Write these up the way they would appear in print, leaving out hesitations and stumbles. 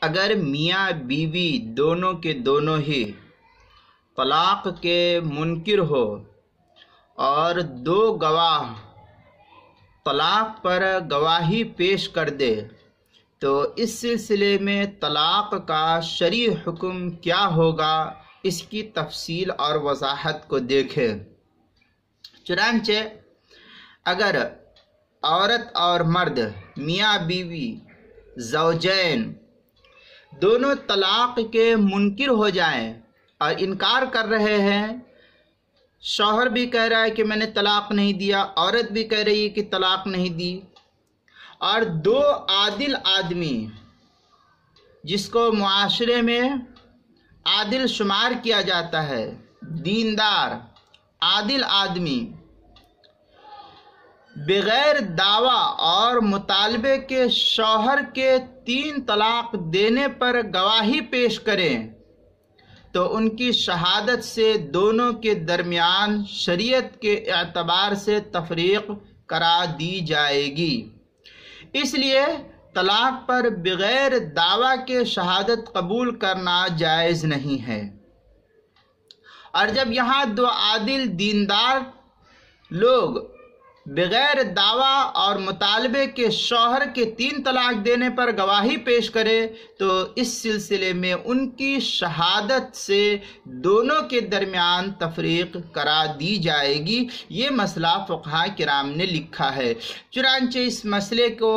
اگر میاں بیوی دونوں کے دونوں ہی طلاق کے منکر ہو اور دو گواہ طلاق پر گواہی پیش کر دے تو اس سلسلے میں طلاق کا شرعی حکم کیا ہوگا، اس کی تفصیل اور وضاحت کو دیکھیں۔ چنانچہ اگر عورت اور مرد، میاں بیوی، زوجین دونوں طلاق کے منکر ہو جائیں اور انکار کر رہے ہیں، شوہر بھی کہہ رہا ہے کہ میں نے طلاق نہیں دیا، عورت بھی کہہ رہی ہے کہ طلاق نہیں دی، اور دو عادل آدمی جس کو معاشرے میں عادل شمار کیا جاتا ہے، دیندار عادل آدمی، بغیر دعویٰ اور مطالبے کے شوہر کے 3 طلاق دینے پر گواہی پیش کریں تو ان کی شہادت سے دونوں کے درمیان شریعت کے اعتبار سے تفریق کرا دی جائے گی۔ اس لیے طلاق پر بغیر دعویٰ کے شہادت قبول کرنا جائز نہیں ہے۔ اور جب یہاں دو عادل دیندار لوگ بغیر دعویٰ اور مطالبے کے شوہر کے 3 طلاق دینے پر گواہی پیش کرے تو اس سلسلے میں ان کی شہادت سے دونوں کے درمیان تفریق کرا دی جائے گی۔ یہ مسئلہ فقہاء کرام نے لکھا ہے۔ چنانچہ اس مسئلے کو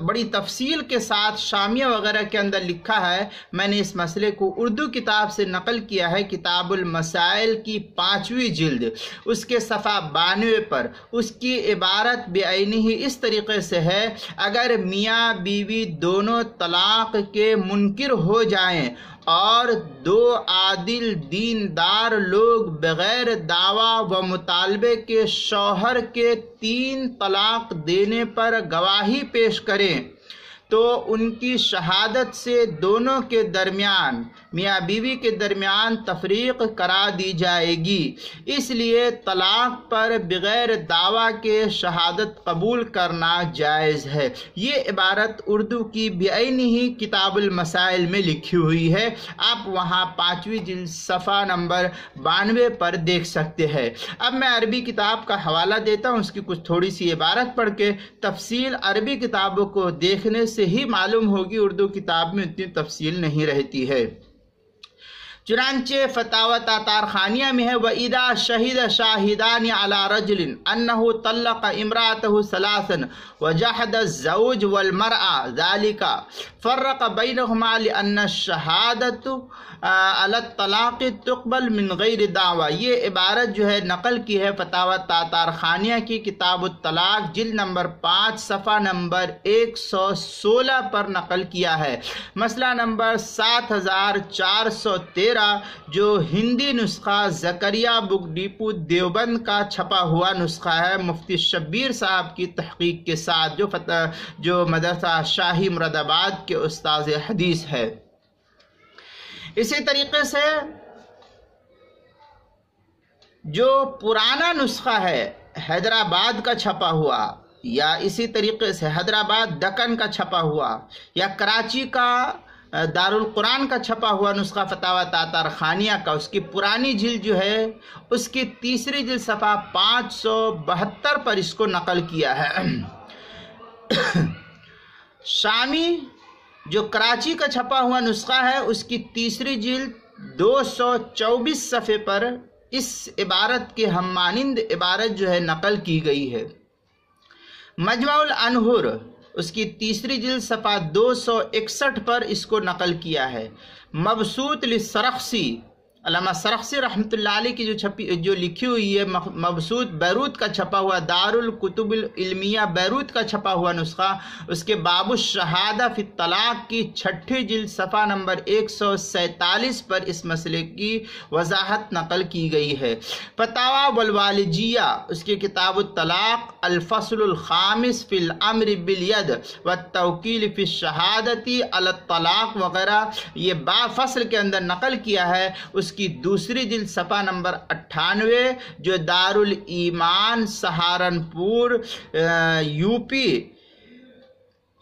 بڑی تفصیل کے ساتھ شامیہ وغیرہ کے اندر لکھا ہے۔ میں نے اس مسئلے کو اردو کتاب سے نقل کیا ہے، کتاب المسائل کی 5ویں جلد، اس کے صفحہ 92 پر۔ اس کی عبارت بعینہ ہی اس طریقے سے ہے: اگر میاں بیوی دونوں طلاق کے منکر ہو جائیں اور دو عادل دیندار لوگ بغیر دعویٰ و مطالبے کے شوہر کے 3 طلاق دینے پر گواہی پیش کریں تو ان کی شہادت سے دونوں کے درمیان، میاں بیوی کے درمیان تفریق کرا دی جائے گی۔ اس لیے طلاق پر بغیر دعویٰ کے شہادت قبول کرنا جائز ہے۔ یہ عبارت اردو کی بعینہ ہی کتاب المسائل میں لکھی ہوئی ہے، آپ وہاں 5ویں جلد صفحہ نمبر 92 پر دیکھ سکتے ہیں۔ اب میں عربی کتاب کا حوالہ دیتا ہوں، اس کی کچھ تھوڑی سی عبارت پڑھ کے تفصیل عربی کتابوں کو دیکھنے سے ہی معلوم ہوگی، اردو کتاب میں اتنی تفصیل نہیں رہتی ہے۔ چنانچہ فتاوی تاتار خانیہ میں ہے: وَإِذَا شَهِدَ شَاهِدَانِ عَلَى رَجُلٍ أَنَّهُ طَلَّقَ امْرَأَتَهُ ثَلَاثًا وَجَحَدَ الزَّوْجُ وَالْمَرْأَةُ ذَلِكَ فَرَّقَ بَيْنَهُمَا لِأَنَّ الشَّهَادَةَ عَلَى الطَّلَاقِ تُقْبَلُ مِنْ غَيْرِ دَعْوَىٰ۔ یہ عبارت جو ہے نقل کی ہے فتاوی تاتار خانیہ کی کتاب الطلاق جلد نمبر 5 صفحہ نمبر 116 پر نقل کیا ہے۔ مسئلہ نمبر 7413 جو ہندی نسخہ زکریا بک ڈیپو دیوبند کا چھپا ہوا نسخہ ہے، مفتی شبیر صاحب کی تحقیق کے ساتھ، جو مدرسہ شاہی مراد آباد کے استاذ حدیث ہے۔ اسی طریقے سے جو پرانا نسخہ ہے حیدرآباد کا چھپا ہوا، یا اسی طریقے سے حیدرآباد دکن کا چھپا ہوا، یا کراچی کا دارالقرآن کا چھپا ہوا نسخہ فتاوی تاتار خانیہ کا، اس کی پرانی جلد جو ہے اس کی 3ری جلد صفحہ 572 پر اس کو نقل کیا ہے۔ شامی جو کراچی کا چھپا ہوا نسخہ ہے اس کی 3ری جلد 224 صفحے پر اس عبارت کے ہم مانند عبارت جو ہے نقل کی گئی ہے۔ مجمع الانہر اس کی 3ری جلد صفحہ 261 پر اس کو نقل کیا ہے۔ مبسوط للسرخسی، علامہ سرخسی رحمۃ اللہ علیہ کی جو لکھی ہوئی ہے، مبسوط بیروت کا چھپا ہوا، دارالکتب العلمیہ بیروت کا چھپا ہوا نسخہ، اس کے باب الشہادہ فی الطلاق کی 6ٹھی جلد صفحہ نمبر 147 پر اس مسئلے کی وضاحت نقل کی گئی ہے۔ فتاوی والوالجیہ اس کی کتاب الطلاق الفصل الخامس فی الامر بالید والتوکیل فی الشہادتی علی الطلاق وغیرہ، یہ فصل کے اندر نقل کیا ہے۔ اس کی 2ری جلد صفحہ نمبر 98 جو دارالایمان سہارنپور یو پی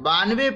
92